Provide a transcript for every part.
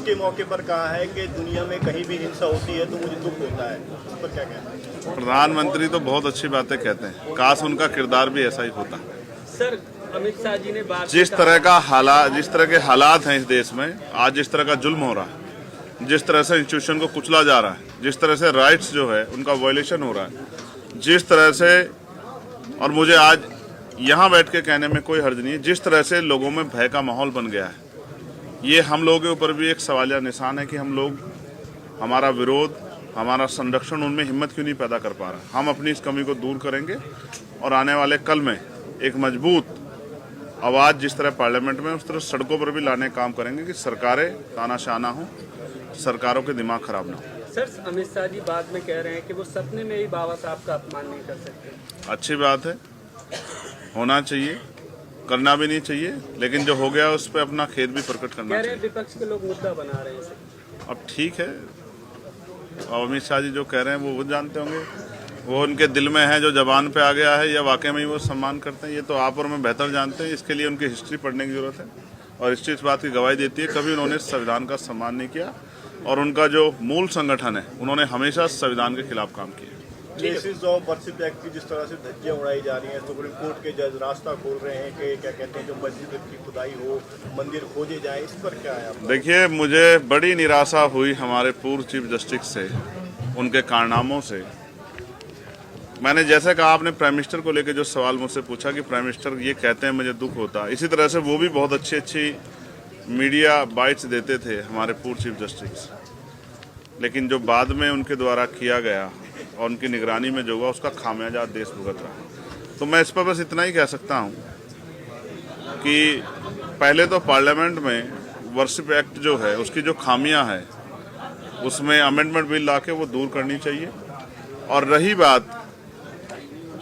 के मौके पर कहा है कि दुनिया में कहीं भी हिंसा होती है तो मुझे दुख होता है, इस पर क्या कहना है? प्रधानमंत्री तो बहुत अच्छी बातें कहते हैं, काश उनका किरदार भी ऐसा ही होता। सर, अमित शाह जी ने बात जिस तरह के हालात हैं इस देश में, आज जिस तरह का जुल्म हो रहा है, जिस तरह से इंस्टीट्यूशन को कुचला जा रहा है, जिस तरह से राइट्स जो है उनका वायलेशन हो रहा है, जिस तरह से, और मुझे आज यहाँ बैठ के कहने में कोई हर्ज नहीं है, जिस तरह से लोगों में भय का माहौल बन गया है, ये हम लोगों के ऊपर भी एक सवालिया निशान है कि हम लोग, हमारा विरोध, हमारा संरक्षण उनमें हिम्मत क्यों नहीं पैदा कर पा रहा। हम अपनी इस कमी को दूर करेंगे और आने वाले कल में एक मजबूत आवाज़ जिस तरह पार्लियामेंट में, उस तरह सड़कों पर भी लाने का काम करेंगे कि सरकारें तानाशाह ना हो, सरकारों के दिमाग खराब ना हो। सर, अमित शाह जी बाद में कह रहे हैं कि वो सपने में भी बाबा साहब का अपमान नहीं कर सकते। अच्छी बात है, होना चाहिए, करना भी नहीं चाहिए, लेकिन जो हो गया उस पर अपना खेद भी प्रकट करना चाहिए। विपक्ष के लोग मुद्दा बना रहे हैं। अब ठीक है, और अमित शाह जी जो कह रहे हैं वो जानते होंगे, वो उनके दिल में है, जो जबान पे आ गया है, या वाकई में ही वो सम्मान करते हैं, ये तो आप और मैं बेहतर जानते हैं। इसके लिए उनकी हिस्ट्री पढ़ने की जरूरत है, और हिस्ट्री इस बात की गवाही देती है कभी उन्होंने संविधान का सम्मान नहीं किया, और उनका जो मूल संगठन है उन्होंने हमेशा संविधान के खिलाफ काम किया। बेसिस ऑफ वर्शिप एक्ट की जिस तरह से धज्जियां उड़ाई जा रही हैं, सुप्रीम कोर्ट के जज रास्ता खोल रहे हैं कि क्या कहते हैं जो मस्जिद की खुदाई हो, मंदिर खोजे जाए, इस पर क्या है आपका? देखिए, मुझे बड़ी निराशा हुई हमारे पूर्व चीफ जस्टिस से, उनके कारनामों से। मैंने जैसे कहा, आपने प्राइम मिनिस्टर को लेकर जो सवाल मुझसे पूछा कि प्राइम मिनिस्टर ये कहते हैं मुझे दुख होता, इसी तरह से वो भी बहुत अच्छी मीडिया बाइट्स देते थे हमारे पूर्व चीफ जस्टिस, लेकिन जो बाद में उनके द्वारा किया गया और उनकी निगरानी में जो हुआ उसका खामियाजा देश भुगत रहा। तो मैं इस पर बस इतना ही कह सकता हूँ कि पहले तो पार्लियामेंट में वर्शिप एक्ट जो है उसकी जो खामियां है उसमें अमेंडमेंट बिल लाके वो दूर करनी चाहिए। और रही बात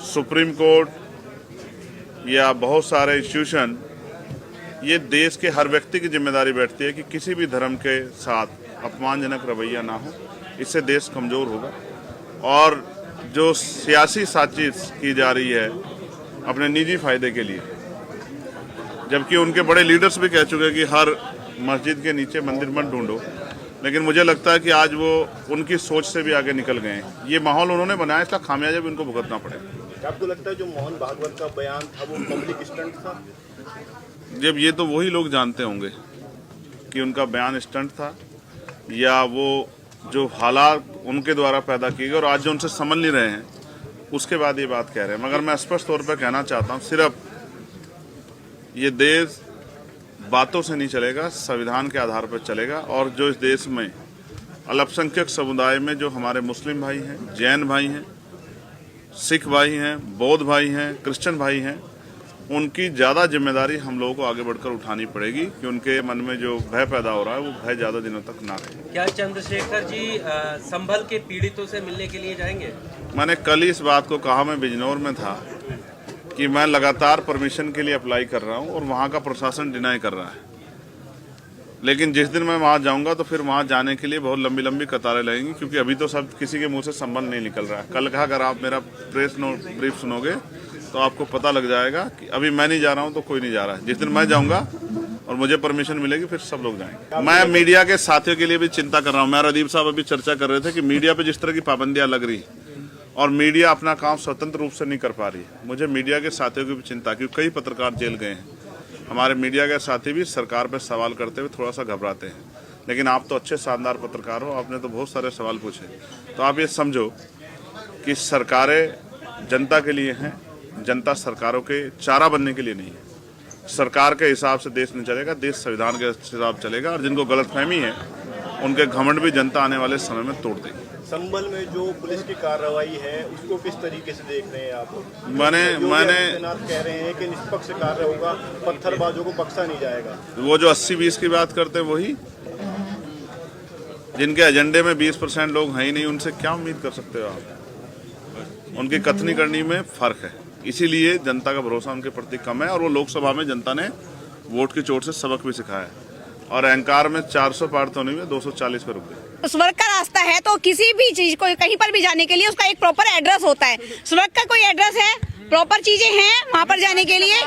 सुप्रीम कोर्ट या बहुत सारे इंस्टीट्यूशन, ये देश के हर व्यक्ति की जिम्मेदारी बैठती है कि किसी भी धर्म के साथ अपमानजनक रवैया ना हो, इससे देश कमज़ोर होगा। और जो सियासी साजिश की जा रही है अपने निजी फायदे के लिए, जबकि उनके बड़े लीडर्स भी कह चुके हैं कि हर मस्जिद के नीचे मंदिर मत ढूंढो, लेकिन मुझे लगता है कि आज वो उनकी सोच से भी आगे निकल गए हैं। ये माहौल उन्होंने बनाया, इसका खामियाजा भी उनको भुगतना पड़ेगा। आपको लगता है जो मोहन भागवत का बयान था वो पब्लिक स्टंट था? जब ये तो वही लोग जानते होंगे कि उनका बयान स्टंट था या वो जो हालात उनके द्वारा पैदा किए गए और आज जो उनसे समझ नहीं रहे हैं उसके बाद ये बात कह रहे हैं। मगर मैं स्पष्ट तौर पर कहना चाहता हूँ, सिर्फ ये देश बातों से नहीं चलेगा, संविधान के आधार पर चलेगा। और जो इस देश में अल्पसंख्यक समुदाय में जो हमारे मुस्लिम भाई हैं, जैन भाई हैं, सिख भाई हैं, बौद्ध भाई हैं, क्रिश्चियन भाई हैं, उनकी ज़्यादा जिम्मेदारी हम लोगों को आगे बढ़कर उठानी पड़ेगी कि उनके मन में जो भय पैदा हो रहा है वो भय ज़्यादा दिनों तक ना रहे। क्या चंद्रशेखर जी संभल के पीड़ितों से मिलने के लिए जाएंगे? मैंने कल ही इस बात को कहा, मैं बिजनौर में था, कि मैं लगातार परमिशन के लिए अप्लाई कर रहा हूं और वहां का प्रशासन डिनाई कर रहा है। लेकिन जिस दिन मैं वहां जाऊंगा तो फिर वहां जाने के लिए बहुत लंबी लंबी कतारें लगेंगी, क्योंकि अभी तो सब किसी के मुंह से संबल नहीं निकल रहा है। कल का अगर आप मेरा प्रेस नोट ब्रीफ सुनोगे तो आपको पता लग जाएगा कि अभी मैं नहीं जा रहा हूं तो कोई नहीं जा रहा है। जिस दिन मैं जाऊंगा और मुझे परमिशन मिलेगी फिर सब लोग जाएंगे। मैं मीडिया के साथियों के लिए भी चिंता कर रहा हूँ। मैं राजीव साहब अभी चर्चा कर रहे थे कि मीडिया पे जिस तरह की पाबंदियां लग रही और मीडिया अपना काम स्वतंत्र रूप से नहीं कर पा रही है, मुझे मीडिया के साथियों की भी चिंता, क्योंकि कई पत्रकार जेल गए हैं। हमारे मीडिया के साथी भी सरकार पर सवाल करते हुए थोड़ा सा घबराते हैं। लेकिन आप तो अच्छे शानदार पत्रकार हो, आपने तो बहुत सारे सवाल पूछे। तो आप ये समझो कि सरकारें जनता के लिए हैं, जनता सरकारों के चारा बनने के लिए नहीं है। सरकार के हिसाब से देश नहीं चलेगा, देश संविधान के हिसाब चलेगा। और जिनको गलतफहमी है उनके घमंड भी जनता आने वाले समय में तोड़ देगी। संभल में जो पुलिस की कार्रवाई है उसको किस तरीके से देख रहे हैं आप? मैंने कह रहे हैं कि निष्पक्ष कार्य होगा, पत्थरबाजों को बख्शा नहीं जाएगा। वो जो 80-20 की बात करते हैं वही, जिनके एजेंडे में 20% लोग हैं ही नहीं, उनसे क्या उम्मीद कर सकते हो आप? उनकी कथनी करनी में फर्क है, इसीलिए जनता का भरोसा उनके प्रति कम है। और वो लोकसभा में जनता ने वोट की चोट से सबक भी सिखाया है और अहंकार में 400 पार तो नहीं हुए, 240 पे रुक गए। स्वर्ग का रास्ता है तो किसी भी चीज को कहीं पर भी जाने के लिए उसका एक प्रॉपर एड्रेस होता है। स्वर्ग का कोई एड्रेस है, प्रॉपर चीजें हैं वहाँ पर जाने के लिए।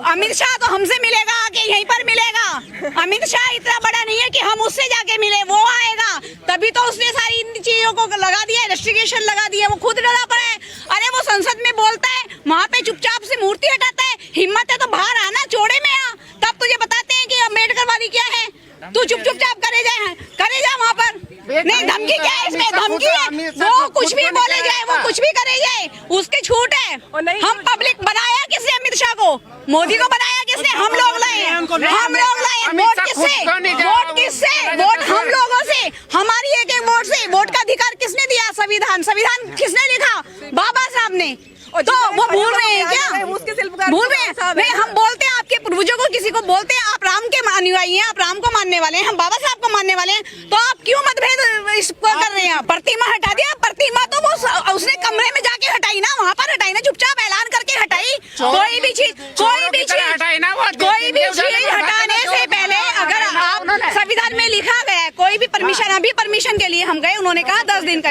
अमित शाह तो हमसे मिलेगा कि यहीं पर मिलेगा। अमित शाह इतना बड़ा नहीं है कि हम मुझसे जाके मिले, वो आएगा, तभी तो उसने सारी इन चीजों को लगा दिया, रेस्ट्रिक्शन लगा दिया, वो खुद डरा पड़ा है। अरे वो संसद में बोलता है, वहाँ पे चुपचाप से मूर्ति हटाता है, हिम्मत है तो बाहर आना, चौड़े में आ, तब तुझे बताते हैं कि अम्बेडकर वाली क्या है। तू चुपचाप करे जा वहाँ पर। नहीं, धमकी क्या है इसमें? धमकी है, वो कुछ भी बोले जाए, वो कुछ भी करे जाए, उसकी छूट है। हम पब्लिक बनाया किसने? अमित शाह को, मोदी को बनाया किसने? हम लोग लाए, हम लोग लाए। वोट किससे? वोट हम लोगों से, हमारी एक वोट से। वोट का अधिकार किसने दिया? संविधान किसने लिखा? बाबा साहब ने। तो वो भूल रहे हैं क्या? भूल रहे हैं? नहीं, हम बोलते हैं आपके पूर्वजों को, किसी को बोलते हैं आप राम के अनुयायी हैं, आप राम को मानने वाले हैं, हम बाबा साहब को मानने वाले हैं, तो आप क्यों मतभेद इसको कर रहे हैं? प्रतिमा हटा दिया, प्रतिमा तो वो उसने कमरे में जाके हटाई ना, वहाँ पर हटाई ना, चुपचाप ऐलान करके हटाई। कोई भी चीज हटाने से पहले अगर आप संविधान में लिखा गया है, कोई भी परमिशन, अभी परमिशन के लिए हम गए, उन्होंने कहा 10 दिन का